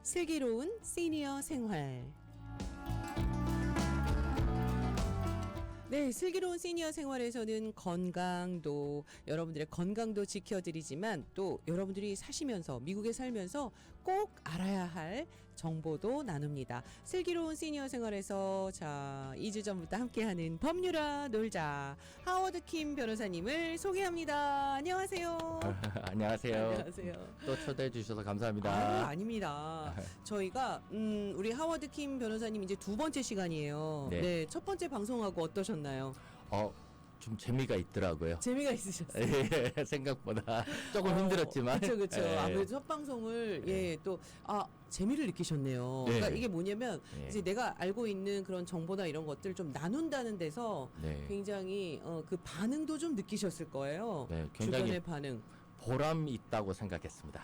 슬기로운 시니어 생활. 네, 슬기로운 시니어 생활에서는 건강도, 여러분들의 건강도 지켜드리지만 또 여러분들이 사시면서, 미국에 살면서 꼭 알아야 할 정보도 나눕니다. 슬기로운 시니어 생활에서 2주 전부터 함께하는 법률아 놀자 하워드 킴 변호사님을 소개합니다. 안녕하세요. 안녕하세요. 안녕하세요. 또 초대해 주셔서 감사합니다. 아닙니다. 저희가 우리 하워드 킴 변호사님 이제 두 번째 시간이에요. 네. 네, 첫 번째 방송하고 어떠셨나요? 좀 재미가 있더라고요. 재미가 있으셨어요? 예, 생각보다 조금 힘들었지만. 그렇죠. 예. 아무래도 첫 방송을 재미를 느끼셨네요. 네. 그러니까 이게 뭐냐면 네. 이제 내가 알고 있는 그런 정보나 이런 것들 좀 나눈다는 데서 네. 굉장히 그 반응도 좀 느끼셨을 거예요. 네, 굉장히 주변의 반응. 보람 있다고 생각했습니다.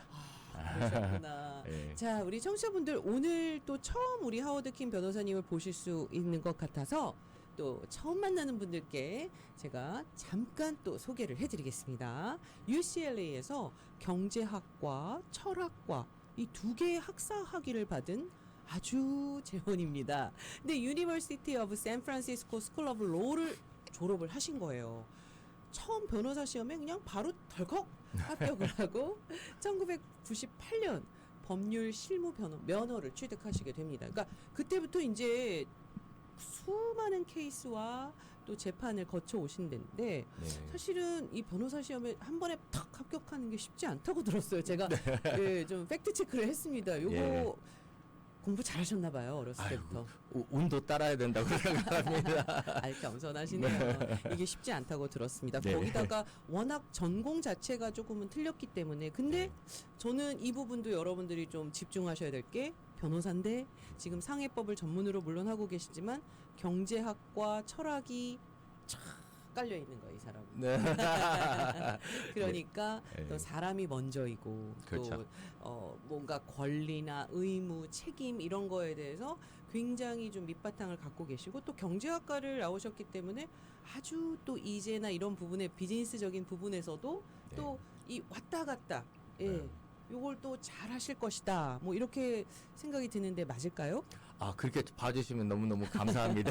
그러셨구나. 네. 자, 우리 청취자분들 오늘 또 처음 우리 하워드 킴 변호사님을 보실 수 있는 것 같아서 또 처음 만나는 분들께 제가 잠깐 또 소개를 해드리겠습니다. UCLA에서 경제학과, 철학과 이 두 개의 학사 학위를 받은 아주 재원입니다. 근데 University of San Francisco School of Law를 졸업을 하신 거예요. 처음 변호사 시험에 그냥 바로 덜컥 합격을 하고 1998년 법률 실무 면허를 취득하시게 됩니다. 그러니까 그때부터 이제 수많은 케이스와 또 재판을 거쳐 오신다는데 네. 사실은 이 변호사 시험에 한 번에 탁 합격하는 게 쉽지 않다고 들었어요. 제가 예, 좀 팩트 체크를 했습니다. 요거 예. 공부 잘하셨나 봐요. 어렸을 때부터. 운도 따라야 된다고 생각합니다. 겸손하시네요. 이게 쉽지 않다고 들었습니다. 네. 거기다가 워낙 전공 자체가 조금은 틀렸기 때문에 근데 저는 이 부분도 여러분들이 좀 집중하셔야 될 게 변호사인데 지금 상해법을 전문으로 물론 하고 계시지만 경제학과 철학이 쫙 깔려 있는 거예요, 이 사람은. 네. 그러니까 네. 또 사람이 먼저이고 그렇죠. 또 뭔가 권리나 의무, 책임 이런 거에 대해서 굉장히 좀 밑바탕을 갖고 계시고 또 경제학과를 나오셨기 때문에 아주 또 이제나 이런 부분에 비즈니스적인 부분에서도 네. 또 이 왔다 갔다 네. 요걸 또 잘하실 것이다. 뭐 이렇게 생각이 드는데 맞을까요? 그렇게 봐주시면 너무너무 감사합니다.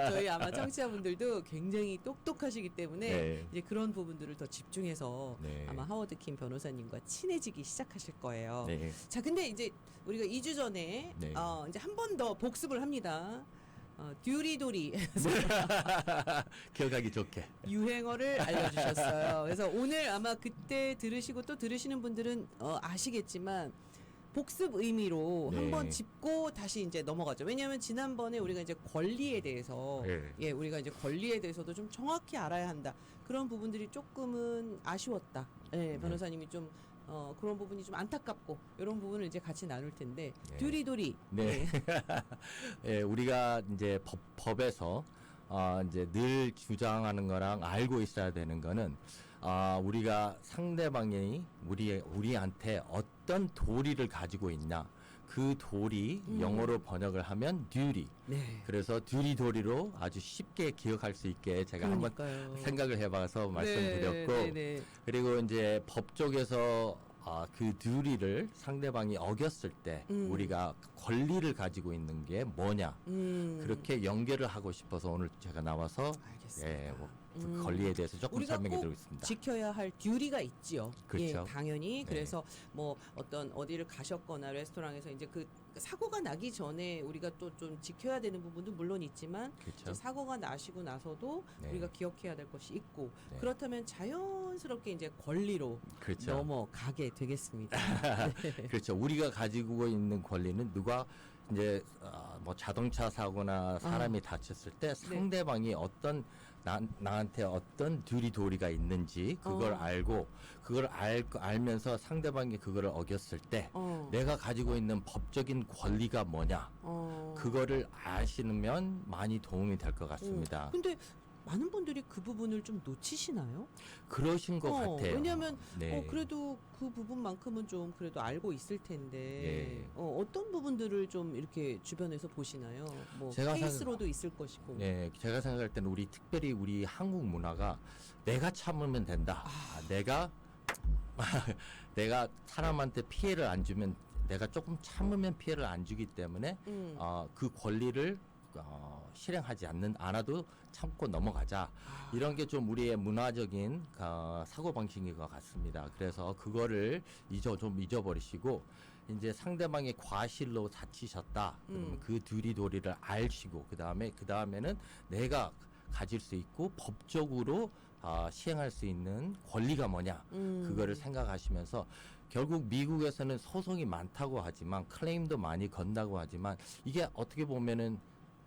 저희 아마 청취자분들도 굉장히 똑똑하시기 때문에 네. 이제 그런 부분들을 더 집중해서 네. 아마 하워드 킴 변호사님과 친해지기 시작하실 거예요. 네. 자, 근데 이제 우리가 2주 전에 네. 이제 한 번 더 복습을 합니다. 듀리도리 기억하기 좋게. 유행어를 알려주셨어요. 그래서 오늘 아마 그때 들으시고 또 들으시는 분들은 아시겠지만 복습 의미로 네. 한번 짚고 다시 이제 넘어가죠. 왜냐하면 지난번에 우리가 이제 권리에 대해서 네. 우리가 이제 권리에 대해서도 좀 정확히 알아야 한다. 그런 부분들이 조금은 아쉬웠다. 변호사님이 좀 그런 부분이 좀 안타깝고 이런 부분을 이제 같이 나눌 텐데 네. 듀리도리. 네. 예, 우리가 이제 법에서 이제 늘 주장하는 거랑 알고 있어야 되는 거는 우리가 상대방이 우리한테 어떤 도리를 가지고 있냐. 그 도리 영어로 번역을 하면 duty. 네. 그래서 duty 도리로 아주 쉽게 기억할 수 있게 제가 그러니까요. 한번 생각을 해봐서 말씀드렸고 네. 그리고 이제 법 쪽에서 그 duty를 상대방이 어겼을 때 우리가 권리를 가지고 있는 게 뭐냐 그렇게 연결을 하고 싶어서 오늘 제가 나와서 알겠습니다. 그 권리에 대해서 조금 우리가 설명해 꼭 드리고 있습니다. 지켜야 할 듀리가 있지요. 그렇죠. 예, 당연히. 네. 그래서 뭐 어떤 어디를 가셨거나 레스토랑에서 이제 그 사고가 나기 전에 우리가 또 좀 지켜야 되는 부분도 물론 있지만 그렇죠. 이제 사고가 나시고 나서도 네. 우리가 기억해야 될 것이 있고 네. 그렇다면 자연스럽게 이제 권리로 그렇죠. 넘어가게 되겠습니다. 네. 그렇죠. 우리가 가지고 있는 권리는 누가 이제 뭐 자동차 사고나 사람이 다쳤을 때 상대방이 어떤 나한테 어떤 도리가 있는지 그걸 알고 그걸 알면서 상대방이 그거를 어겼을 때 내가 가지고 있는 법적인 권리가 뭐냐 그거를 아시면 많이 도움이 될 것 같습니다. 근데 많은 분들이 그 부분을 좀 놓치시나요? 그러신 것 같아요. 왜냐하면 네. 그래도 그 부분만큼은 좀 그래도 알고 있을 텐데 네. 어떤 부분들을 좀 이렇게 주변에서 보시나요? 뭐 제가 케이스로도 있을 것이고. 네, 제가 생각할 때는 특별히 우리 한국 문화가 내가 참으면 된다. 내가 사람한테 피해를 안 주면 내가 조금 참으면 피해를 안 주기 때문에 그 권리를 실행하지 않아도 참고 넘어가자. 이런 게 좀 우리의 문화적인 사고 방식인 것 같습니다. 그래서 그거를 좀 잊어버리시고 이제 상대방의 과실로 다치셨다. 그러면 그 두리도리를 알시고 그 다음에는 내가 가질 수 있고 법적으로 시행할 수 있는 권리가 뭐냐. 그거를 생각하시면서 결국 미국에서는 소송이 많다고 하지만 클레임도 많이 건다고 하지만 이게 어떻게 보면은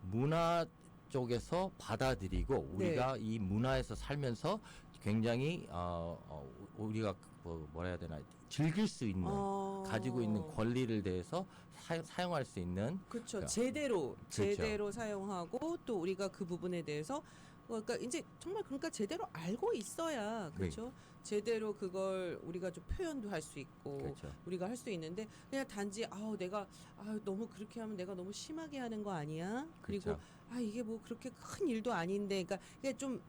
문화 쪽에서 받아들이고 우리가 이 문화에서 살면서 굉장히 우리가 뭐라 해야 되나 즐길 수 있는 가지고 있는 권리를 대해서 사용할 수 있는 그렇죠. 제대로 사용하고 또 우리가 그 부분에 대해서 그러니까 이제 정말 그러니까 제대로 알고 있어야 그렇죠. 제대로 그걸 우리가 좀 표현도 할 수 있고 그렇죠. 우리가 할 수 있는데 그냥 단지 내가 너무 그렇게 하면 내가 너무 심하게 하는 거 아니야? 그리고 그렇죠. 이게 뭐 그렇게 큰 일도 아닌데 그러니까 이게 좀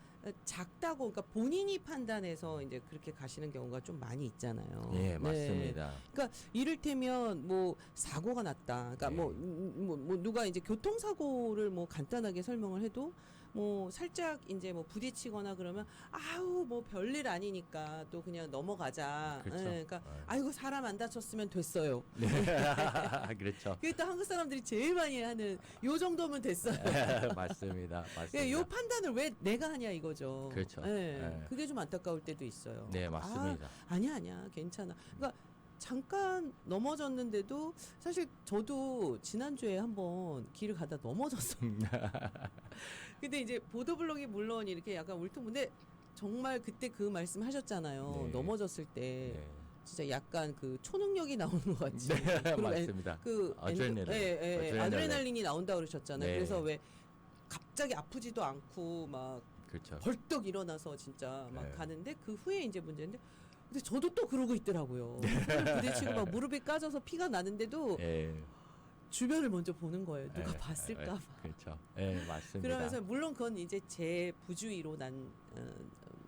작다고 그러니까 본인이 판단해서 이제 그렇게 가시는 경우가 좀 많이 있잖아요. 예, 맞습니다. 그러니까 이를테면 뭐 사고가 났다. 그러니까 네. 뭐 누가 이제 교통사고를 뭐 간단하게 설명을 해도 뭐 살짝 이제 뭐 부딪히거나 그러면 뭐 별일 아니니까 또 그냥 넘어가자. 그렇죠. 그러니까 아이고 사람 안 다쳤으면 됐어요. 네. 그렇죠. 그게 또 한국 사람들이 제일 많이 하는 요 정도면 됐어요. 맞습니다. 예, 요 판단을 왜 내가 하냐 이거죠. 그렇죠. 예, 네. 그게 좀 안타까울 때도 있어요. 네, 맞습니다. 아니야, 괜찮아. 그러니까 잠깐 넘어졌는데도 사실 저도 지난주에 한번 길을 가다 넘어졌어요. 근데 이제 보도블록이 물론 이렇게 약간 울퉁불퉁 정말 그때 그 말씀 하셨잖아요. 네. 넘어졌을 때 네. 진짜 약간 그 초능력이 나오는 것 같이. 네, 그리고 맞습니다. 아드레날린. 아드레날린이 나온다 그러셨잖아요. 네. 그래서 왜 갑자기 아프지도 않고 막 그렇죠. 벌떡 일어나서 진짜 막 네. 가는데 그 후에 이제 문제인데 근데 저도 또 그러고 있더라고요. 손을 부딪히고 막 무릎이 까져서 피가 나는데도 예. 주변을 먼저 보는 거예요. 누가 예, 봤을까 봐. 그렇죠. 예, 맞습니다. 그러면서 물론 그건 이제 제 부주의로 난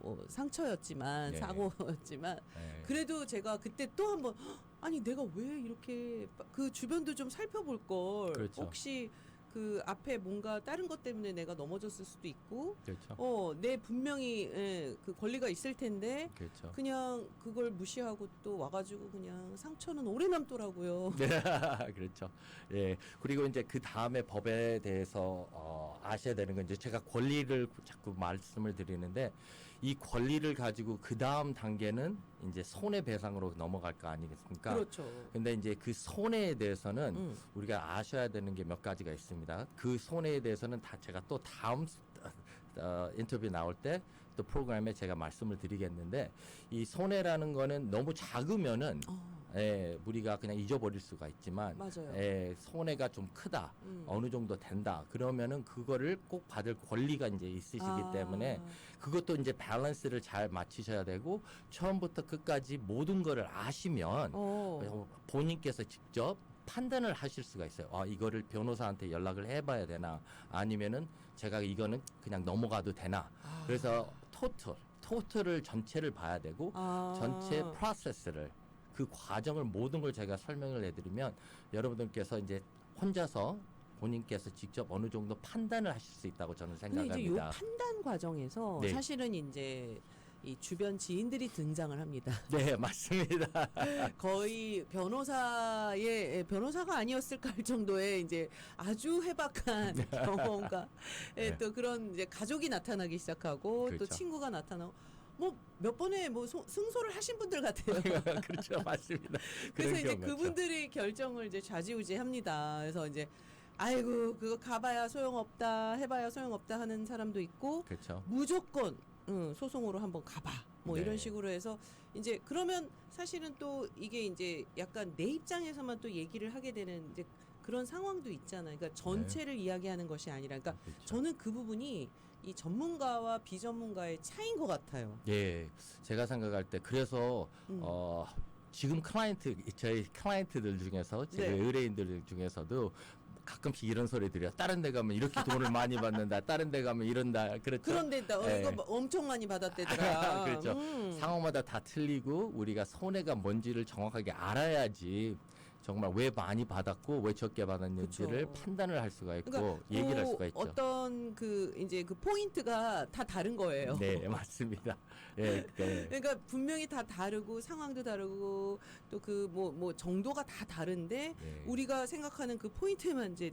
뭐 상처였지만 네. 사고였지만 예. 그래도 제가 그때 또 한번 아니 내가 왜 이렇게 그 주변도 좀 살펴볼 걸 그렇죠. 혹시 그 앞에 뭔가 다른 것 때문에 내가 넘어졌을 수도 있고 그렇죠. 내 분명히 그 권리가 있을 텐데 그렇죠. 그냥 그걸 무시하고 또 와가지고 그냥 상처는 오래 남더라고요. 네, 그렇죠. 예. 그리고 이제 그 다음에 법에 대해서 아셔야 되는 건 이제 제가 권리를 자꾸 말씀을 드리는데 이 권리를 가지고 그 다음 단계는 이제 손해배상으로 넘어갈 거 아니겠습니까? 그렇죠. 근데 이제 그 손해에 대해서는 음. 우리가 아셔야 되는 게 몇 가지가 있습니다. 그 손해에 대해서는 다 제가 또 다음 인터뷰 나올 때 또 프로그램에 제가 말씀을 드리겠는데 이 손해라는 거는 너무 작으면은 우리가 그냥 잊어버릴 수가 있지만 맞아요. 손해가 좀 크다. 음. 어느 정도 된다. 그러면은 그거를 꼭 받을 권리가 이제 있으시기 때문에 그것도 이제 밸런스를 잘 맞추셔야 되고 처음부터 끝까지 모든 거를 아시면 본인께서 직접 판단을 하실 수가 있어요. 이거를 변호사한테 연락을 해봐야 되나 아니면은 제가 이거는 그냥 넘어가도 되나. 그래서 토탈을 전체를 봐야 되고 전체 프로세스를 그 과정을 모든 걸 제가 설명을 해드리면 여러분들께서 이제 혼자서 본인께서 직접 어느 정도 판단을 하실 수 있다고 저는 근데 이제 요 생각합니다. 판단 과정에서 네. 사실은 이제 이 주변 지인들이 등장을 합니다. 네, 맞습니다. 거의 변호사가 아니었을까 할 정도의 이제 아주 해박한 경험과 네. 또 그런 이제 가족이 나타나기 시작하고 또 그렇죠. 친구가 나타나고 뭐 몇 번에 뭐 승소를 하신 분들 같아요. 그렇죠, 맞습니다. 그래서 그런 이제 경우 많죠. 그분들이 결정을 이제 좌지우지합니다. 그래서 이제 아이고 그거 가봐야 소용없다, 해봐야 소용없다 하는 사람도 있고 그렇죠. 무조건 소송으로 한번 가봐. 뭐 네. 이런 식으로 해서 이제 그러면 사실은 또 이게 이제 약간 내 입장에서만 또 얘기를 하게 되는 이제 그런 상황도 있잖아요. 그러니까 전체를 이야기하는 것이 아니라, 그러니까 그렇죠. 저는 그 부분이 이 전문가와 비전문가의 차이인 것 같아요. 예, 제가 생각할 때 그래서 지금 저희 클라이언트들 중에서 제 네. 의뢰인들 중에서도 가끔씩 이런 소리 들려요. 다른 데 가면 이렇게 돈을 많이 받는다. 다른 데 가면 이런다. 그렇죠. 그런데 네. 이거 뭐 엄청 많이 받았대더라. 그렇죠. 상황마다 다 틀리고 우리가 손해가 뭔지를 정확하게 알아야지 정말 왜 많이 받았고 왜 적게 받았는지를 그쵸. 판단을 할 수가 있고 그러니까 얘기를 할 또 수가 있죠. 어떤 그 이제 그 포인트가 다 다른 거예요. 네, 맞습니다. 예, 네. 그러니까 분명히 다 다르고 상황도 다르고 또 그 뭐 정도가 다 다른데 네. 우리가 생각하는 그 포인트만 이제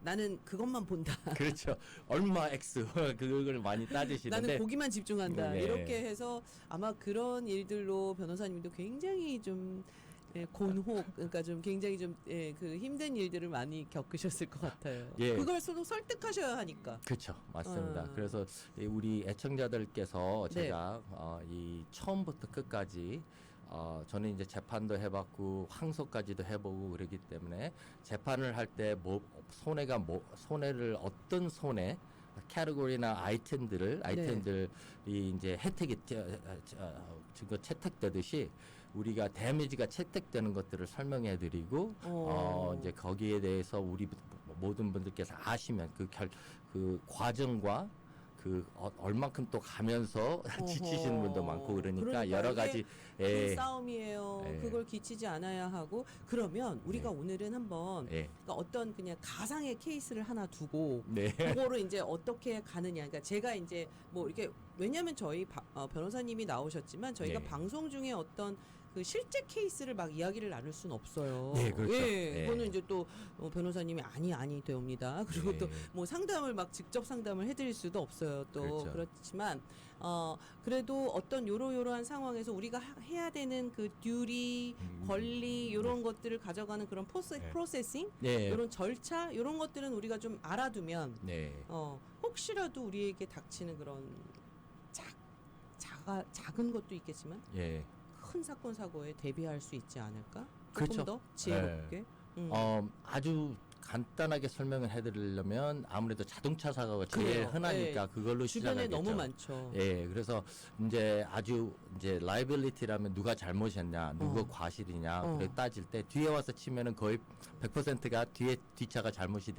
나는 그것만 본다. 그렇죠. 얼마 X 그걸 많이 따지시는데 나는 거기만 집중한다. 네. 이렇게 해서 아마 그런 일들로 변호사님도 굉장히 좀 곤혹, 그러니까 좀 굉장히 좀 그 힘든 일들을 많이 겪으셨을 것 같아요. 예. 그걸 서로 설득하셔야 하니까. 그렇죠, 맞습니다. 아. 그래서 이 우리 애청자들께서 네. 제가 이 처음부터 끝까지 저는 이제 재판도 해봤고 항소까지도 해보고 그러기 때문에 재판을 할 때 뭐 손해를 어떤 손해 캐러고리나 아이템들이 이제 혜택이 증거 채택되듯이 우리가 데미지가 채택되는 것들을 설명해드리고 이제 거기에 대해서 우리 모든 분들께서 아시면 그 과정과 그 얼만큼 또 가면서 지치시는 분도 많고 그러니까 여러 가지 그 싸움이에요. 예. 그걸 기치지 않아야 하고 그러면 우리가 네. 오늘은 한번 예. 그러니까 어떤 그냥 가상의 케이스를 하나 두고 네. 그거를 이제 어떻게 가느냐. 그러니까 제가 이제 뭐 이렇게 왜냐하면 저희 변호사님이 나오셨지만 저희가 네. 방송 중에 어떤 그 실제 케이스를 막 이야기를 나눌 수는 없어요. 네, 그렇죠. 예, 네. 그거는 이제 또 변호사님이 아니 되옵니다. 그리고 네. 또 뭐 상담을 막 직접 상담을 해드릴 수도 없어요. 또 그렇죠. 그렇지만 그래도 어떤 요러요러한 상황에서 우리가 해야 되는 그 듀리 권리 이런 것들을 가져가는 그런 네. 프로세싱 네. 이런 절차 이런 것들은 우리가 좀 알아두면 네. 혹시라도 우리에게 닥치는 그런 작은 것도 있겠지만 예. 큰 사건 사고에 대비할 수 있지 않을까? 그렇죠. 조금 더 지혜롭게. 아주 간단하게 설명을 해드리려면 아무래도 자동차 사고가 제일 그래요. 흔하니까 그걸로 주변에 시작하겠죠. 너무 많죠. 예, 그래서 이제 아주 이제 라이빌리티라면 누가 잘못이었냐, 누가 과실이냐, 그래 따질 때 뒤에 와서 치면은 거의 100%가 뒷차가 잘못이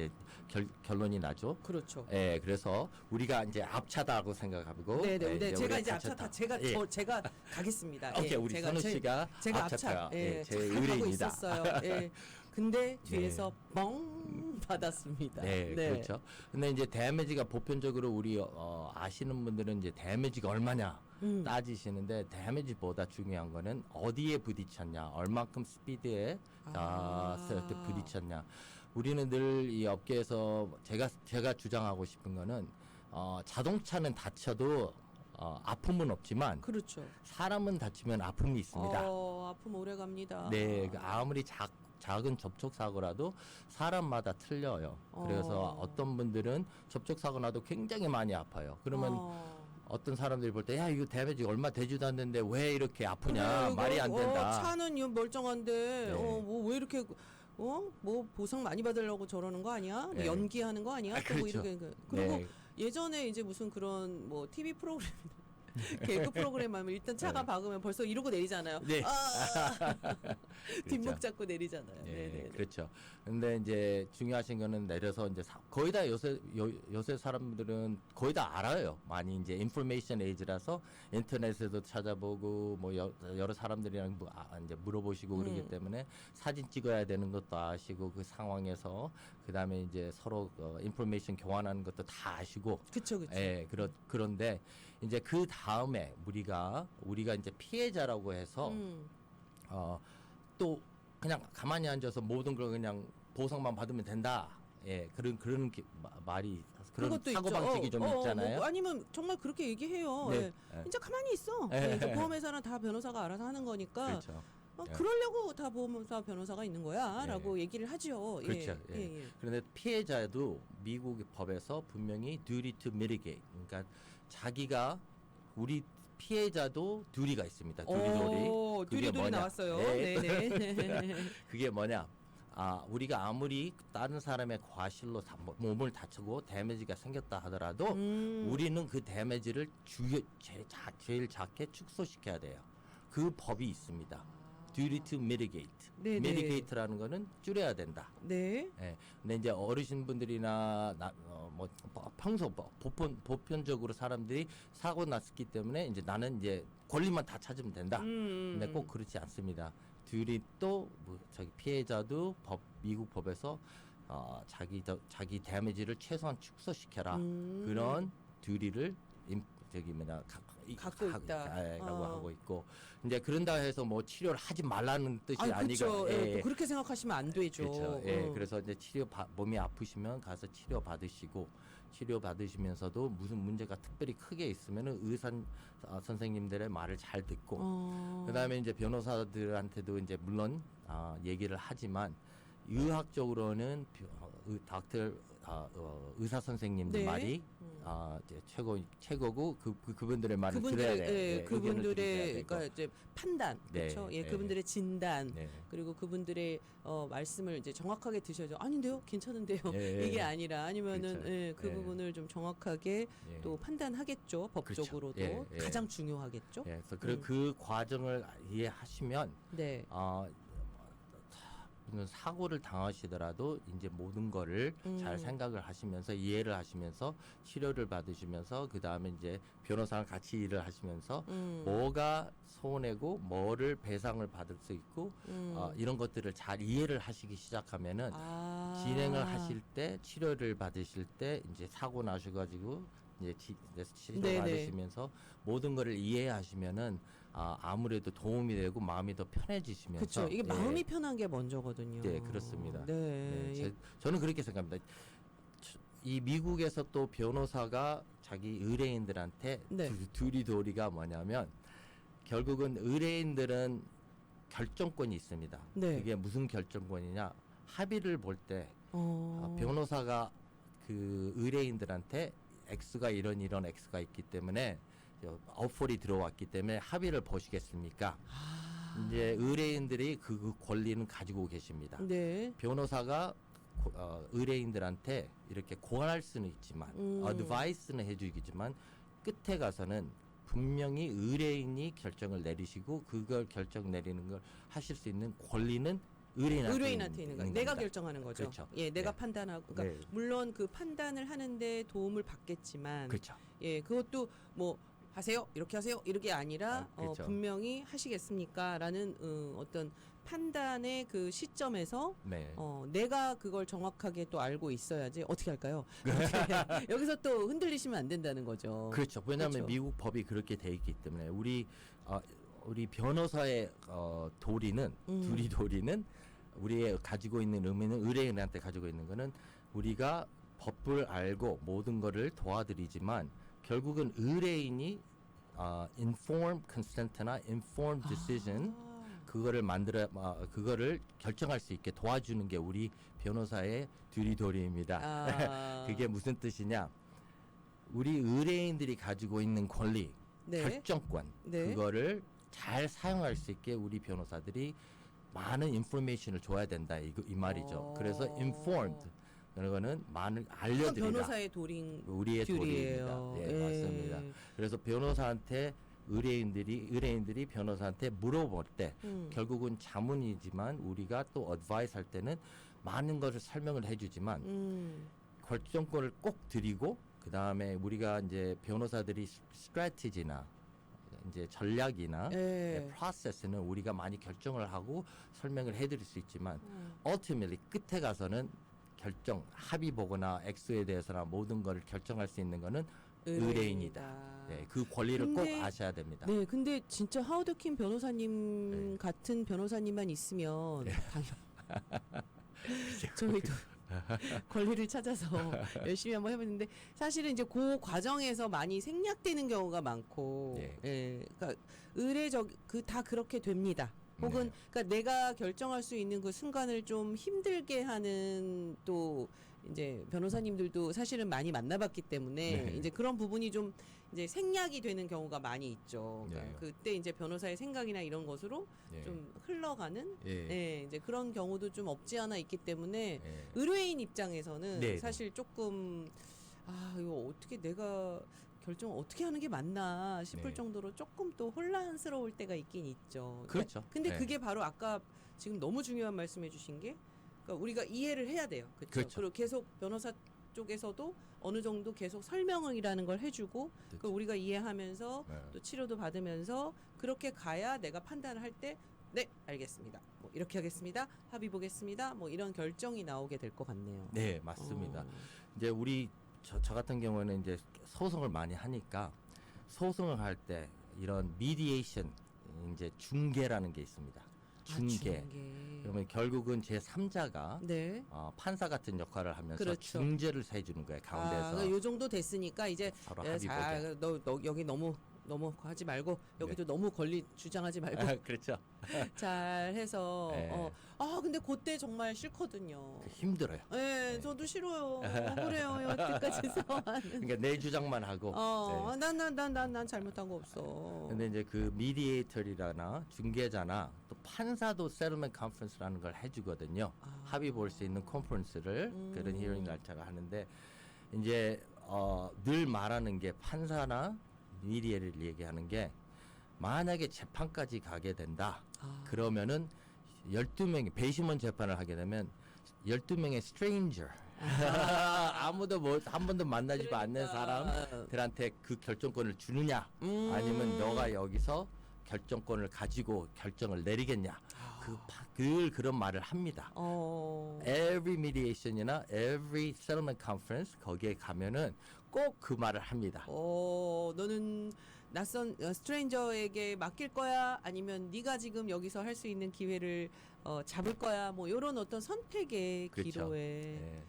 결론이 나죠. 그렇죠. 예, 그래서 우리가 이제 앞차다고 생각하고, 네네. 예, 제가 우리가 이제 앞차 다 닫혔다. 제가 가겠습니다. 오케이, 우리 제가 선우 씨가 제가 앞차타요. 앞차 예, 제 잘 하고 의뢰인이다. 있었어요. 예. 근데 뒤에서 뻥 받았습니다. 네, 그렇죠. 근데 이제 데미지가 보편적으로 우리 아시는 분들은 이제 데미지가 얼마냐 따지시는데 데미지보다 중요한 거는 어디에 부딪혔냐, 얼만큼 스피드에 부딪혔냐. 우리는 늘 이 업계에서 제가 주장하고 싶은 거는 자동차는 다쳐도 아픔은 없지만 그렇죠. 사람은 다치면 아픔이 있습니다. 아픔 오래 갑니다. 네, 아무리 작은 접촉 사고라도 사람마다 틀려요. 그래서 어떤 분들은 접촉 사고 나도 굉장히 많이 아파요. 그러면 어떤 사람들이 볼 때 야 이거 데미지 얼마 되지도 않는데 왜 이렇게 아프냐 그래, 말이 안 된다. 차는 이거 멀쩡한데 네. 뭐 왜 이렇게 뭐 보상 많이 받으려고 저러는 거 아니야? 네. 연기하는 거 아니야? 또 뭐 그렇죠. 이렇게 그리고 네. 예전에 이제 무슨 그런 뭐 TV 프로그램 개그 프로그램 하면 일단 차가 네. 박으면 벌써 이러고 내리잖아요. 네. 뒷목 잡고 내리잖아요. 예, 네네. 그렇죠. 근데 이제 중요하신 거는 내려서 이제 거의 다 요새 사람들은 거의 다 알아요. 많이 이제 인포메이션 에이지라서 인터넷에도 찾아보고 뭐 여러 사람들이랑 이제 물어보시고 그러기 때문에 사진 찍어야 되는 것도 아시고 그 상황에서 그다음에 이제 서로 인포메이션 교환하는 것도 다 아시고 그쵸. 예, 그런데 이제 그 다음에 우리가 이제 피해자라고 해서 또 그냥 가만히 앉아서 모든 걸 그냥 보상만 받으면 된다. 예, 그런 말이 그런 그것도 사고 있죠. 방식이 좀 있잖아요. 뭐 아니면 정말 그렇게 얘기해요. 네. 예. 예. 진짜 가만히 있어. 예. 예. 보험회사는 다 변호사가 알아서 하는 거니까. 그렇죠. 예. 그러려고 다 보험사 변호사가 있는 거야라고 얘기를 하죠. 그렇죠. 예. 그런데 피해자도 미국의 법에서 분명히 duty to mitigate. 그러니까 자기가 우리 피해자도 duty가 있습니다. duty. 듀리돌이 나왔어요. 예. 네네. 그게 뭐냐? 우리가 아무리 다른 사람의 과실로 몸을 다치고 데미지가 생겼다 하더라도 우리는 그 데미지를 제일 작게 축소시켜야 돼요. 그 법이 있습니다. duty to mitigate. 네네. mitigate라는 거는 줄여야 된다. 네. 예. 근데 이제 어르신분들이나 뭐 평소 보편적으로 사람들이 사고 났기 때문에 이제 나는 이제 권리만 다 찾으면 된다. 근데 꼭 그렇지 않습니다. 둘이 또뭐 자기 피해자도 미국 법에서 자기 데미지를 최소한 축소시켜라. 그런 듀리를 갖고 있다라고 하고 있고, 이제 그런다 해서 뭐 치료를 하지 말라는 뜻이 아니고, 예, 또 그렇게 생각하시면 안 되죠. 그렇죠. 예, 그래서 이제 몸이 아프시면 가서 치료 받으시고, 치료 받으시면서도 무슨 문제가 특별히 크게 있으면은 선생님들의 말을 잘 듣고, 그다음에 이제 변호사들한테도 이제 물론 얘기를 하지만 의학적으로는 의사 선생님들 네. 말이 이제 최고고 그분들의 말을 들어야 돼요. 의견을 그분들의 들어야 되고. 그러니까 이제 판단, 네, 그렇죠? 예, 네. 그분들의 진단, 네. 그리고 그분들의 말씀을 이제 정확하게 드셔야죠. 아닌데요, 괜찮은데요. 예, 이게 예. 아니라 아니면은 그렇죠. 예, 그 예. 부분을 좀 정확하게 예. 또 판단하겠죠. 법적으로도 예, 예. 가장 중요하겠죠. 예, 그래서 그 과정을 이해하시면 네. 무슨 사고를 당하시더라도 이제 모든 거를 잘 생각을 하시면서 이해를 하시면서 치료를 받으시면서 그 다음에 이제 변호사랑 같이 일을 하시면서 뭐가 손해고 뭐를 배상을 받을 수 있고 이런 것들을 잘 이해를 하시기 시작하면은 진행을 하실 때 치료를 받으실 때 이제 사고 나셔가지고 이제 치료 네네. 받으시면서 모든 거를 이해하시면은 아무래도 도움이 되고 마음이 더 편해지시면서 그렇죠. 이게 예. 마음이 편한 게 먼저거든요. 네, 그렇습니다. 네. 네, 저는 그렇게 생각합니다. 이 미국에서 또 변호사가 자기 의뢰인들한테 네. 두리도리가 뭐냐면 결국은 의뢰인들은 결정권이 있습니다. 네. 그게 무슨 결정권이냐? 합의를 볼 때 어. 변호사가 그 의뢰인들한테 X가 이런 X가 있기 때문에 어폴이 들어왔기 때문에 합의를 보시겠습니까? 이제 의뢰인들이 그 권리는 가지고 계십니다. 네. 변호사가 의뢰인들한테 이렇게 고안할 수는 있지만 어드바이스는 해주기지만 끝에 가서는 분명히 의뢰인이 결정을 내리시고 그걸 결정 내리는 걸 하실 수 있는 권리는 의뢰인한테 있는 거예요. 내가 결정하는 거죠. 그렇죠. 예, 내가 네. 판단하고, 그러니까 네. 물론 그 판단을 하는데 도움을 받겠지만, 그렇죠. 예, 그것도 뭐 하세요, 이렇게 하세요, 이렇게 아니라 그렇죠. 분명히 하시겠습니까라는 어떤 판단의 그 시점에서 네. 내가 그걸 정확하게 또 알고 있어야지 어떻게 할까요? 어떻게 여기서 또 흔들리시면 안 된다는 거죠. 그렇죠. 왜냐하면 그렇죠. 미국 법이 그렇게 돼 있기 때문에 우리 변호사의 도리는 둘이 도리는 우리의 가지고 있는 의미는 의뢰인한테 가지고 있는 거는 우리가 법을 알고 모든 거를 도와드리지만 결국은 의뢰인이 informed consent나 informed decision 그거를 그거를 결정할 수 있게 도와주는 게 우리 변호사의 두리도리입니다. 그게 무슨 뜻이냐? 우리 의뢰인들이 가지고 있는 권리, 네. 결정권, 네. 그거를 잘 사용할 수 있게 우리 변호사들이 많은 인포메이션을 줘야 된다 이 말이죠. 그래서 informed 그거는 많은 알려드리라. 변호사의 도린 우리의 듀리예요. 도리입니다. 네, 맞습니다. 그래서 변호사한테 의뢰인들이 변호사한테 물어볼 때 결국은 자문이지만 우리가 또 어드바이스 할 때는 많은 것을 설명을 해주지만 결정권을 꼭 드리고 그 다음에 우리가 이제 변호사들이 스트래티지나 이제 전략이나 프로세스는 우리가 많이 결정을 하고 설명을 해드릴 수 있지만 ultimately 끝에 가서는 합의 보거나 액수에 대해서나 모든 것을 결정할 수 있는 거는 의뢰인이다. 네, 그 권리를 꼭 아셔야 됩니다. 네, 근데 진짜 하워드킨 변호사님 네. 같은 변호사님만 있으면 저희도 권리를 찾아서 열심히 한번 해봤는데 사실은 이제 그 과정에서 많이 생략되는 경우가 많고, 네. 예, 그러니까 다 그렇게 됩니다. 혹은 네. 그러니까 내가 결정할 수 있는 그 순간을 좀 힘들게 하는 또 이제 변호사님들도 사실은 많이 만나봤기 때문에 네. 이제 그런 부분이 좀 이제 생략이 되는 경우가 많이 있죠. 그러니까 네. 그때 이제 변호사의 생각이나 이런 것으로 네. 좀 흘러가는 예. 예, 이제 그런 경우도 좀 없지 않아 있기 때문에 예. 의뢰인 입장에서는 네, 사실 조금 이거 어떻게 내가 결정을 어떻게 하는 게 맞나 싶을 네. 정도로 조금 또 혼란스러울 때가 있긴 있죠. 그렇죠. 근데 네. 그게 바로 아까 지금 너무 중요한 말씀해 주신 게 그러니까 우리가 이해를 해야 돼요. 그렇죠? 그렇죠. 그리고 계속 변호사 쪽에서도 어느 정도 계속 설명이라는 걸 해주고 그걸 우리가 이해하면서 네. 또 치료도 받으면서 그렇게 가야 내가 판단을 할 때 네, 알겠습니다. 뭐 이렇게 하겠습니다. 합의 보겠습니다. 뭐 이런 결정이 나오게 될 것 같네요. 네, 맞습니다. 어. 이제 우리 저 같은 경우는 이제 소송을 많이 하니까 소송을 할 때 이런 미디에이션 이제 중개라는 게 있습니다. 중개. 그러면 결국은 제 3자가 네. 판사 같은 역할을 하면서 그렇죠. 중재를 해주는 거예요. 가운데서 요 정도 됐으니까 이제 서로 에, 합의 보게. 너 여기 너무 하지 말고 여기도 너무 권리 주장하지 말고 그렇죠. 잘 해서 네. 근데 그때 정말 싫거든요. 힘들어요. 네, 저도 싫어요. 억울해요. 여태까지 해서는. 그러니까 내 주장만 하고. 네. 난 잘못한 거 없어. 근데 이제 그 미디에이터리라나 중개자나 또 판사도 세틀먼트 컨퍼런스라는 걸 해주거든요. 합의 볼 수 있는 컨퍼런스를 그런 히어링 날짜가 하는데 이제 늘 말하는 게 판사나 미디에를 얘기하는 게 만약에 재판까지 가게 된다. 그러면은 12명이 배심원 재판을 하게 되면 12명의 스트레인저 아무도 뭐 한 번도 만나지도 않는 사람들한테 그 결정권을 주느냐 아니면 너가 여기서 결정권을 가지고 결정을 내리겠냐 늘 그런 말을 합니다. Every mediation이나 every settlement conference 거기에 가면은 꼭 그 말을 합니다. 너는 낯선 스트레인저에게 맡길 거야? 아니면 네가 지금 여기서 할 수 있는 기회를 잡을 거야? 뭐 이런 어떤 선택의 그렇죠. 기로에. 네.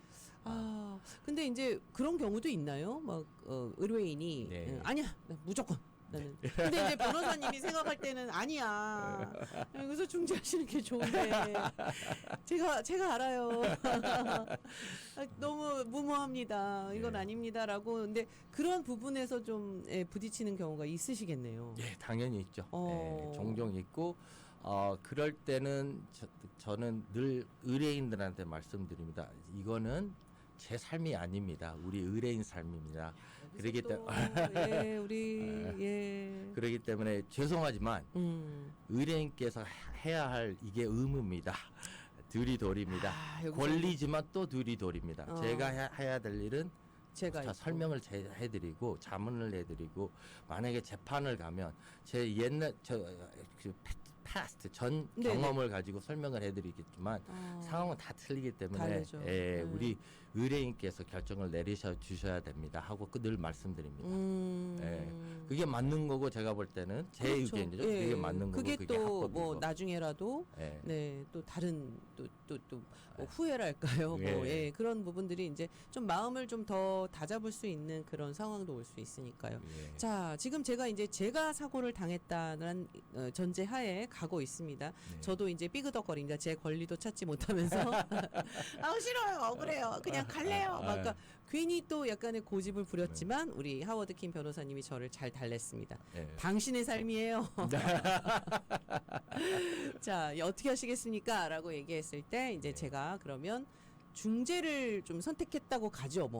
근데 이제 그런 경우도 있나요? 막 의뢰인이 네. 아니야, 나 무조건 나는. 근데 이제 변호사님이 생각할 때는 아니야. 여기서 중재하시는 게 좋은데 제가 알아요. 너무 무모합니다. 이건 네. 아닙니다라고. 근데 그런 부분에서 좀 부딪히는 경우가 있으시겠네요. 예, 당연히 있죠. 어. 예, 종종 있고 그럴 때는 저는 늘 의뢰인들한테 말씀드립니다. 이거는 제 삶이 아닙니다. 우리 의뢰인 삶입니다. 그러기 때문에 그러기 때문에 죄송하지만 의뢰인께서 해야 할 이게 의무입니다. 둘이돌입니다. 권리지만 또 둘이돌입니다. 제가 해야 될 일은 제가 설명을 해드리고 자문을 해드리고 만약에 재판을 가면 제 옛날 그 past 전 경험을 가지고 설명을 해드리겠지만 상황은 다 틀리기 때문에 우리 의뢰인께서 결정을 내리셔 주셔야 됩니다 하고 늘 말씀드립니다. 그게 맞는 거고 제가 볼 때는 제 의견이죠. 그게 맞는 거고 그게 또 합법이고. 뭐 나중에라도 또 다른 뭐 후회랄까요? 뭐 그런 부분들이 이제 좀 마음을 좀 더 다잡을 수 있는 그런 상황도 올 수 있으니까요. 자, 지금 제가 사고를 당했다는 전제하에 가고 있습니다. 저도 이제 삐그덕거립니다. 제 권리도 찾지 못하면서 싫어요, 억울해요, 그냥 갈래요. 막 괜히 또 약간의 고집을 부렸지만 우리 하워드 킴 변호사님이 저를 잘 달랬습니다. 당신의 삶이에요. 자, 어떻게 하시겠습니까? 라고 얘기했을 때 이제 제가 그러면 중재를 좀 선택했다고 가보죠.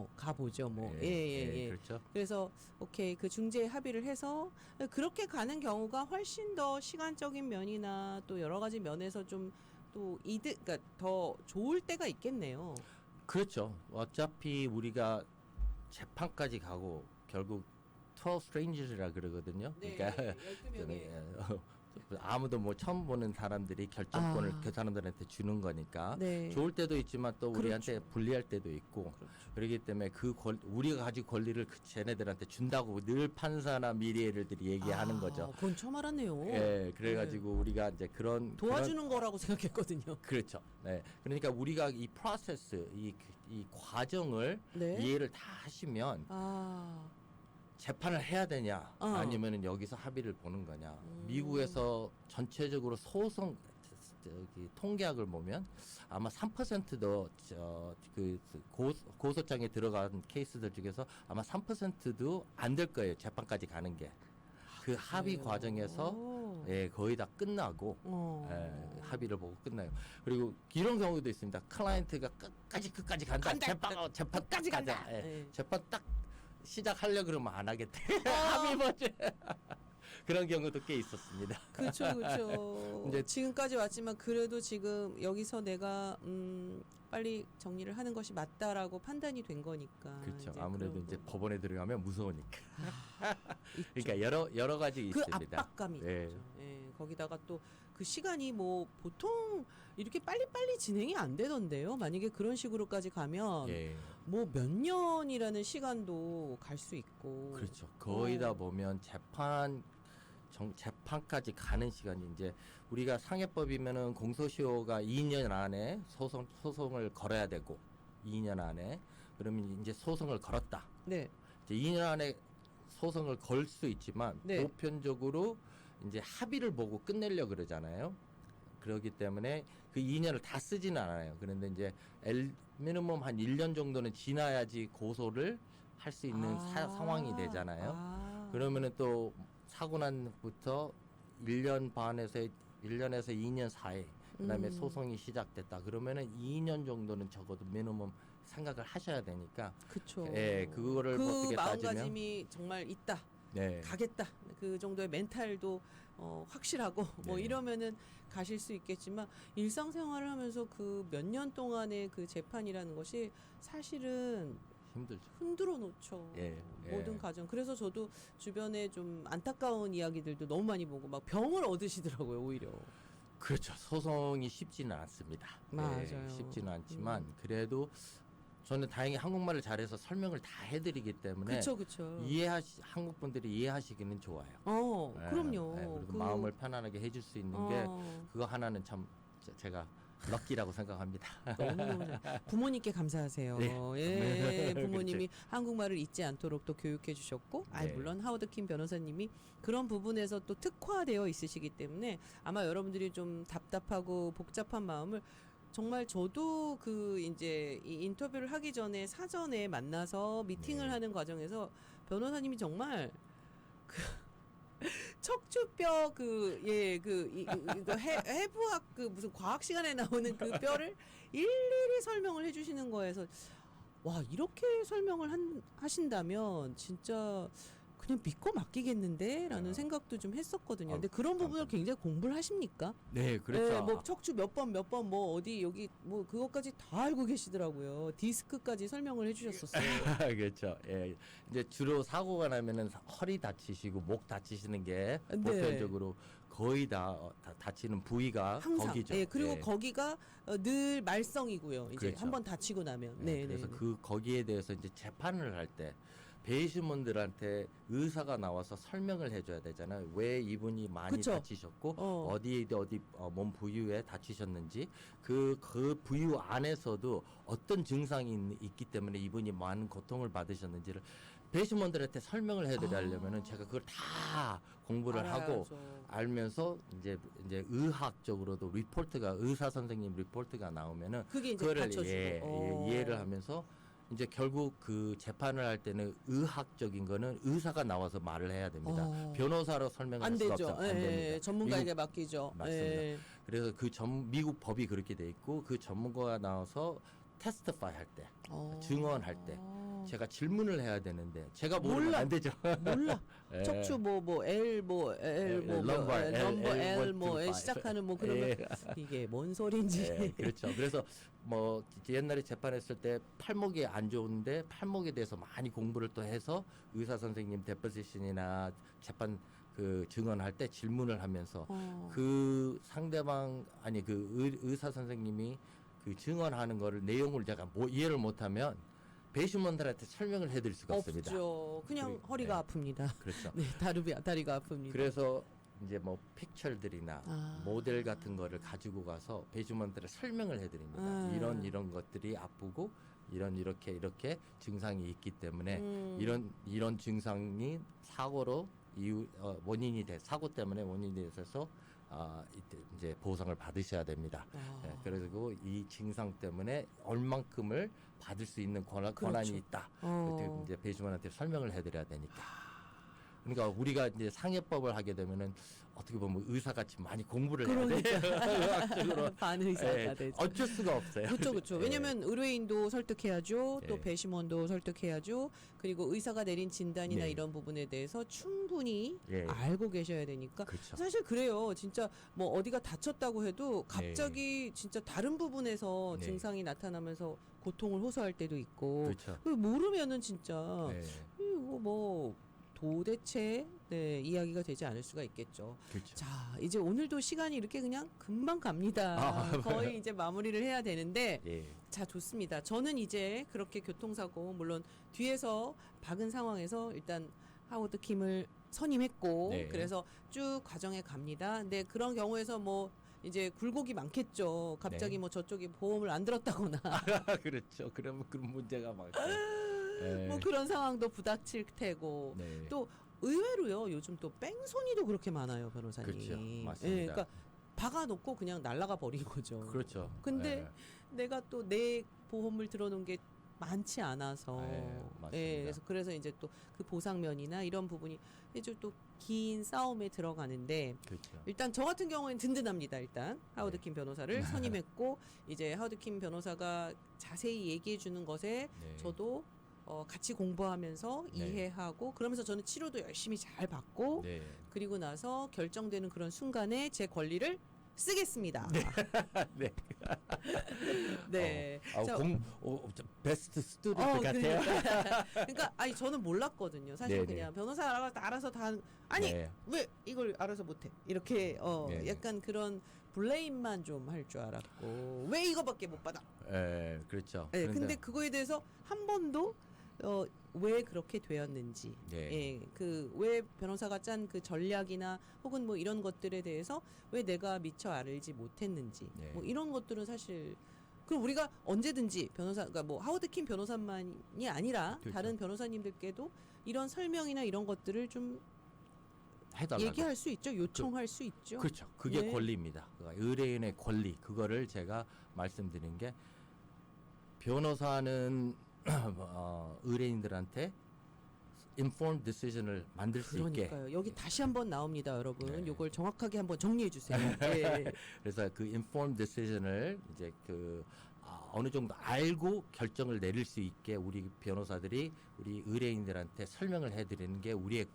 그렇죠. 그래서 오케이, 그 중재 합의를 해서 그렇게 가는 경우가 훨씬 더 시간적인 면이나 또 여러 가지 면에서 좀 또 그러니까 더 좋을 때가 있겠네요. 그렇죠. 어차피 우리가 재판까지 가고 결국 12 strangers라 그러거든요. 그러니까 12명의 아무도 뭐 처음 보는 사람들이 결정권을 그 사람들한테 주는 거니까 좋을 때도 있지만 또 우리한테 불리할 때도 있고 그렇기 때문에 우리가 가지고 권리를 쟤네들한테 준다고 늘 판사나 미디에이터들이 얘기하는 거죠. 그건 처음 알았네요. 그래가지고 우리가 이제 도와주는 거라고 생각했거든요. 그렇죠. 그러니까 우리가 이 프로세스, 이 과정을 이해를 다 하시면 재판을 해야 되냐 아니면은 여기서 합의를 보는 거냐. 미국에서 전체적으로 소송 통계학을 보면 아마 3%도 그 고소장에 들어간 케이스들 중에서 아마 3%도 안 될 거예요. 재판까지 가는 게. 그 합의 과정에서 거의 다 끝나고 합의를 보고 끝나요. 그리고 이런 경우도 있습니다. 클라이언트가 끝까지 간다. 재판까지 간다. 재판 딱 시작하려 그러면 안 하겠대. 합의 보지. 그런 경우도 꽤 있었습니다. 그렇죠. 이제 지금까지 왔지만 그래도 지금 여기서 내가 빨리 정리를 하는 것이 맞다라고 판단이 된 거니까. 그렇죠. 아무래도 이제 법원에 들어가면 무서우니까. 그러니까 여러 가지 그 있습니다. 압박감이 있죠. 거기다가 또 그 시간이 뭐 보통 이렇게 빨리빨리 진행이 안 되던데요. 만약에 그런 식으로까지 가면 예. 뭐 몇 년이라는 시간도 갈 수 있고. 그렇죠. 거의 다 보면 재판까지 가는 시간이 이제 우리가 상해법이면은 공소시효가 2년 안에 소송을 걸어야 되고 2년 안에 그러면 이제 소송을 걸었다. 네. 이제 2년 안에 소송을 걸 수 있지만 네. 보편적으로 이제 합의를 보고 끝내려 그러잖아요. 그렇기 때문에 그 2년을 다 쓰지는 않아요. 그런데 이제 미니멈 한 1년 정도는 지나야지 고소를 할 수 있는 상황이 되잖아요. 그러면은 또 사고 난부터 1년 반에서 1년에서 2년 사이 그다음에 소송이 시작됐다. 그러면은 2년 정도는 적어도 미니멈 생각을 하셔야 되니까. 그쵸. 예, 그거를 그 어떻게 따지면 마음가짐이 정말 있다. 네. 가겠다. 그 정도의 멘탈도 확실하고 뭐 네. 이러면은 가실 수 있겠지만 일상생활을 하면서 그 몇 년 동안의 그 재판이라는 것이 사실은 힘들죠. 흔들어 놓죠. 예, 모든 예. 가정. 그래서 저도 주변에 좀 안타까운 이야기들도 너무 많이 보고 막 병을 얻으시더라고요, 오히려. 그렇죠. 소송이 쉽지는 않습니다. 맞아요. 쉽지는 않지만 그래도 저는 다행히 한국말을 잘해서 설명을 다 해드리기 때문에 그쵸. 한국 분들이 이해하시기는 좋아요. 예, 그럼요. 그래도 그- 마음을 편안하게 해줄 수 있는 게 어, 그거 하나는 참 제가 럭키라고 생각합니다. 너무너무 부모님께 감사하세요. 네. 예, 그렇죠. 부모님이 한국말을 잊지 않도록 또 교육해 주셨고, 네. 물론 하워드킴 변호사님이 그런 부분에서 또 특화되어 있으시기 때문에 아마 여러분들이 좀 답답하고 복잡한 마음을 정말 저도 그 이제 이 인터뷰를 하기 전에 사전에 만나서 미팅을 네. 하는 과정에서 변호사님이 정말 그 척추뼈 해부학 그 무슨 과학 시간에 나오는 그 뼈를 일일이 설명을 해주시는 거에서 와 이렇게 설명을 하신다면 진짜 그냥 믿고 맡기겠는데라는 생각도 좀 했었거든요. 근데 그런 부분을 감사합니다. 굉장히 공부를 하십니까? 네, 그렇죠. 뭐 척추 몇 번 뭐 어디 여기 뭐 그것까지 다 알고 계시더라고요. 디스크까지 설명을 해주셨었어요. 그렇죠. 예. 이제 주로 사고가 나면은 허리 다치시고 목 다치시는 게 네. 보편적으로 거의 다 다치는 부위가 항상. 거기죠. 예, 그리고 예. 거기가 늘 말썽이고요. 이제 그렇죠. 한번 다치고 나면. 예, 네, 그래서 네, 네. 그 거기에 대해서 이제 재판을 할 때 배심원들한테 의사가 나와서 설명을 해줘야 되잖아요. 왜 이분이 많이 그쵸. 다치셨고 어. 어디 몸 부위에 다치셨는지 그 부위 안에서도 어떤 증상이 있기 때문에 이분이 많은 고통을 받으셨는지를 배심원들한테 설명을 해드리려면은 제가 그걸 다 공부를 하고 알아야죠. 알면서 이제 의학적으로도 리포트가 의사 선생님 리포트가 나오면은 그게 이제 그거를 받쳐주고. 이해를 하면서 이제 결국 그 재판을 할 때는 의학적인 거는 의사가 나와서 말을 해야 됩니다. 변호사로 설명할 안 수가 되죠. 없어요. 안 예, 됩니다. 전문가에게 맡기죠. 맞습니다. 예. 그래서 미국 법이 그렇게 돼 있고 그 전문가가 나와서 테스티파이 할 때, 증언할 때 제가 질문을 해야 되는데 제가 모르면 몰라. 안 되죠. 몰라. 예. 척추 넘버 L 뭐 시작하는 뭐 그런 거 이게 뭔 소린지. 예, 그렇죠. 그래서 뭐 옛날에 재판했을 때 팔목이 안 좋은데 팔목에 대해서 많이 공부를 또 해서 의사 선생님 데포지션이나 재판 그 증언할 때 질문을 하면서 그 상대방 의사 선생님이 그 증언하는 거를 내용을 제가 이해를 못하면 배심원들한테 설명을 해드릴 수가 없습니다. 없죠. 그냥 그리고, 허리가 아픕니다. 그렇죠. 네, 다리가 아픕니다. 그래서 이제 뭐 픽처들이나 아. 모델 같은 거를 가지고 가서 배심원들에 설명을 해드립니다. 이런 것들이 아프고 이렇게 증상이 있기 때문에 이런 증상이 사고로 사고 때문에 원인이 돼서 이제 보상을 받으셔야 됩니다. 예, 그리고 이 증상 때문에 얼만큼을 받을 수 있는 권한이 그렇죠. 있다. 이제 배심원한테 설명을 해드려야 되니까. 그러니까 우리가 이제 상해법을 하게 되면은 어떻게 보면 의사같이 많이 공부를 해야 돼요. 의학적으로. 반의사가 예, 되죠. 어쩔 수가 없어요. 그렇죠. 예. 왜냐하면 의뢰인도 설득해야죠. 또 예. 배심원도 설득해야죠. 그리고 의사가 내린 진단이나 네. 이런 부분에 대해서 충분히 예. 알고 계셔야 되니까. 그렇죠. 사실 그래요. 진짜 뭐 어디가 다쳤다고 해도 갑자기 진짜 다른 부분에서 네. 증상이 나타나면서 고통을 호소할 때도 있고. 그렇죠. 모르면은 진짜 예. 이거 뭐 도대체 네, 이야기가 되지 않을 수가 있겠죠. 그렇죠. 자, 이제 오늘도 시간이 이렇게 그냥 금방 갑니다. 거의 이제 마무리를 해야 되는데 예. 자, 좋습니다. 저는 이제 그렇게 교통사고 물론 뒤에서 박은 상황에서 일단 하워드 킴을 선임했고 네. 그래서 쭉 과정에 갑니다. 근데 그런 경우에서 뭐 이제 굴곡이 많겠죠. 갑자기 네. 뭐 저쪽이 보험을 안 들었다거나 그렇죠. 그러면 그런 문제가 많고. 예. 뭐 그런 상황도 부닥칠 테고 네. 또 의외로요. 요즘 또 뺑소니도 그렇게 많아요, 변호사님. 그렇죠. 맞습니다. 예, 그러니까 박아놓고 그냥 날아가 버린 거죠. 그렇죠. 근데 예. 내가 또 내 보험을 들어놓은 게 많지 않아서 맞습니다. 그래서 이제 또 그 보상면이나 이런 부분이 이제 또 긴 싸움에 들어가는데 그렇죠. 일단 저 같은 경우에는 든든합니다. 일단 하워드 네. 킴 변호사를 선임했고 이제 하워드 킴 변호사가 자세히 얘기해 주는 것에 네. 저도 같이 공부하면서 네. 이해하고 그러면서 저는 치료도 열심히 잘 받고 네. 그리고 나서 결정되는 그런 순간에 제 권리를 쓰겠습니다. 네. 네. 자, 베스트 스튜던트 같아요. 그러니까 아니 저는 몰랐거든요. 사실 네네. 그냥 변호사 알아서 다 아니 네. 왜 이걸 알아서 못해 이렇게 네네. 약간 그런 블레임만 좀 할 줄 알았고 왜 이거밖에 못 받아? 예, 그렇죠. 네, 그런데- 근데 그거에 대해서 한 번도 왜 그렇게 되었는지, 네. 예, 그 왜 변호사가 짠 그 전략이나 혹은 뭐 이런 것들에 대해서 왜 내가 미처 알지 못했는지, 네. 뭐 이런 것들은 사실 그럼 우리가 언제든지 그러니까 뭐 하워드 킴 변호사만이 아니라 그렇죠. 다른 변호사님들께도 이런 설명이나 이런 것들을 좀 해달라고. 얘기할 수 있죠, 요청할 수 있죠. 그렇죠. 그게 네. 권리입니다. 그러니까 의뢰인의 권리 그거를 제가 말씀드린 게 변호사는 의뢰인들한테 informed decision을 만들 수 있게. 그러니까요. 여기 다시 한번 나옵니다, 여러분. 네. 요걸 정확하게 한번 정리해 주세요. 네. 그래서 그 informed decision을 이제 어느 정도 알고 결정을 내릴 수 있게 우리 변호사들이 우리 의뢰인들한테 설명을 해드리는 게 우리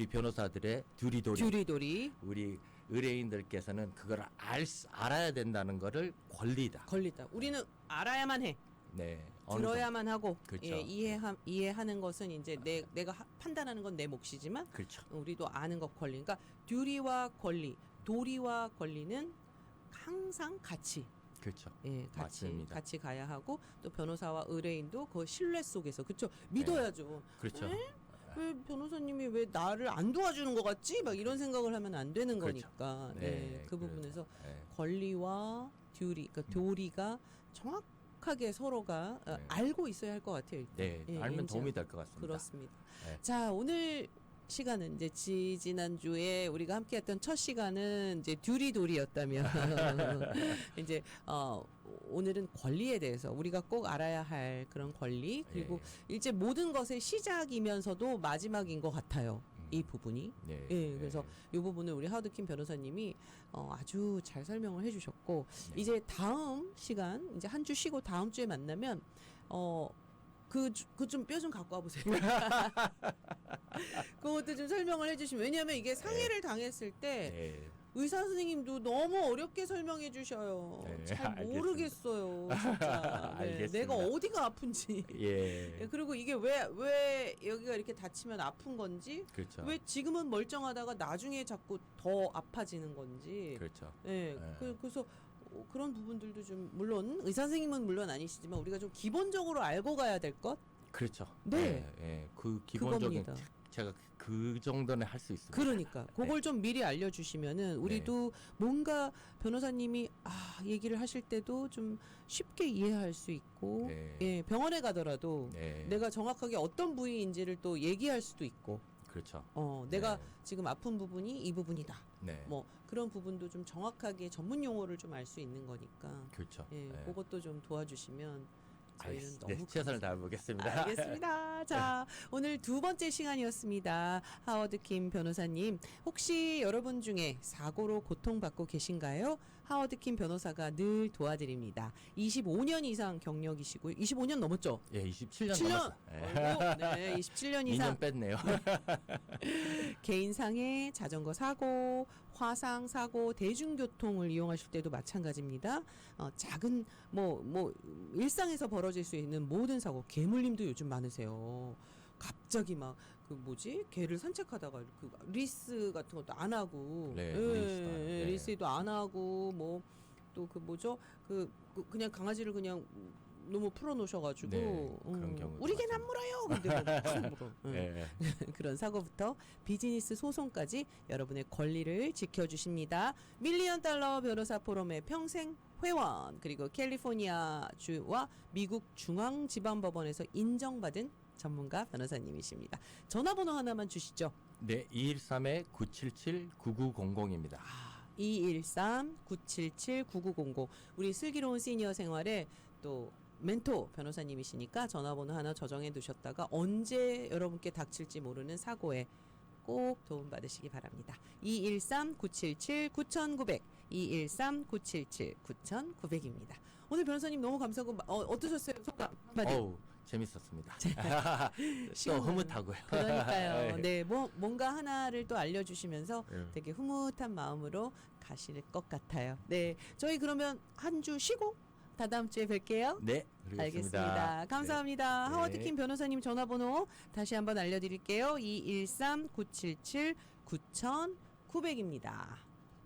변호사들의 듀리도리. 듀리도리 우리 의뢰인들께서는 그걸 알아야 된다는 거를 권리다. 걸리다. 우리는 알아야만 해. 네. 어느 들어야만 하고 그렇죠. 예, 이해하는 것은 이제 내가 판단하는 건 내 몫이지만 정도. 그렇죠. 우리도 아는 것 권리. 그러니까 듀리와 권리, 도리와 권리는 항상 같이 그렇죠. 예, 맞습니다. 같이 가야 하고 또 변호사와 의뢰인도 그 신뢰 속에서 그렇죠. 믿어야죠. 그렇죠. 왜 변호사님이 왜 나를 안 도와주는 것 같지? 막 이런 생각을 하면 안 되는 그렇죠. 거니까. 네, 네, 그 그래서, 부분에서 네. 권리와 그러니까 도리가 정확하게 서로가 네. 알고 있어야 할 것 같아요. 일단. 네, 예, 알면 인지- 도움이 될 것 같습니다. 그렇습니다. 네. 자, 오늘 시간은 이제 지난주에 우리가 함께했던 첫 시간은 이제 듀리도리였다면 이제 오늘은 권리에 대해서 우리가 꼭 알아야 할 그런 권리 그리고 이제 모든 것의 시작이면서도 마지막인 것 같아요. 이 부분이. 네. 예, 그래서 이 부분을 우리 하워드 킴 변호사님이 아주 잘 설명을 해주셨고 네. 이제 다음 시간 이제 한 주 쉬고 다음 주에 만나면 그 좀 뼈 좀 갖고 와보세요. 그것도 좀 설명을 해주시면 왜냐하면 이게 상해를 당했을 때 네. 의사 선생님도 너무 어렵게 설명해 주셔요. 네, 잘 알겠습니다. 모르겠어요, 진짜. 네, 알겠습니다. 내가 어디가 아픈지. 예. 예, 그리고 이게 왜 여기가 이렇게 다치면 아픈 건지, 그렇죠. 왜 지금은 멀쩡하다가 나중에 자꾸 더 아파지는 건지. 그렇죠. 예, 네. 그래서 그런 부분들도 좀 물론 의사 선생님은 물론 아니시지만 우리가 좀 기본적으로 알고 가야 될 것. 그렇죠. 네. 예, 예. 그 기본적인 그겁니다. 제가 그 정도는 할 수 있습니다. 그러니까 그걸 좀 미리 알려주시면은 우리도 뭔가 변호사님이 얘기를 하실 때도 좀 쉽게 이해할 수 있고 네. 예, 병원에 가더라도 네. 내가 정확하게 어떤 부위인지를 또 얘기할 수도 있고 그렇죠. 내가 네. 지금 아픈 부분이 이 부분이다 네. 뭐 그런 부분도 좀 정확하게 전문 용어를 좀 알 수 있는 거니까 그렇죠. 예, 네. 그것도 좀 도와주시면 저희는 알겠습니다. 너무 네, 최선을 다해보겠습니다. 알겠습니다. 자, 오늘 두 번째 시간이었습니다. 하워드 킴 변호사님, 혹시 여러분 중에 사고로 고통받고 계신가요? 하워드 킴 변호사가 늘 도와드립니다. 25년 이상 경력이시고 25년 넘었죠? 예, 27년 7년. 넘었어요. 네, 27년 이상 2년 뺐네요. 개인 상해, 자전거 사고, 화상 사고, 대중교통을 이용하실 때도 마찬가지입니다. 작은 뭐 일상에서 벌어질 수 있는 모든 사고, 개물림도 요즘 많으세요. 갑자기 막 그 뭐지 개를 산책하다가 그 리스 같은 것도 안 하고 네, 리스도 안 하고, 네. 리스도 안 하고 뭐 또 그 뭐죠 그냥 강아지를 그냥 너무 풀어놓으셔가지고 네, 그런 경우도 우리 개는 안 물어요. 근데 뭐 물어. 네. 그런 사고부터 비즈니스 소송까지 여러분의 권리를 지켜주십니다. 밀리언 달러 변호사 포럼의 평생 회원 그리고 캘리포니아 주와 미국 중앙지방법원에서 인정받은 전문가 변호사님이십니다. 전화번호 하나만 주시죠. 네, 213-977-9900입니다. 213-977-9900 우리 슬기로운 시니어 생활에 또 멘토 변호사님이시니까 전화번호 하나 저장해 두셨다가 언제 여러분께 닥칠지 모르는 사고에 꼭 도움받으시기 바랍니다. 213-977-9900 213-977-9900입니다. 오늘 변호사님 너무 감사하고 어떠셨어요? 소감 한마디. 어우, 재밌었습니다. 또 시원한- 흐뭇하고요. 그러니까요. 네, 뭐 뭔가 하나를 또 알려주시면서 네. 되게 흐뭇한 마음으로 가실 것 같아요. 네, 저희 그러면 한 주 쉬고 다다음 주에 뵐게요. 네, 그러겠습니다. 알겠습니다. 감사합니다. 네. 하워드킴 변호사님 전화번호 다시 한번 알려드릴게요. 213-977-9900입니다.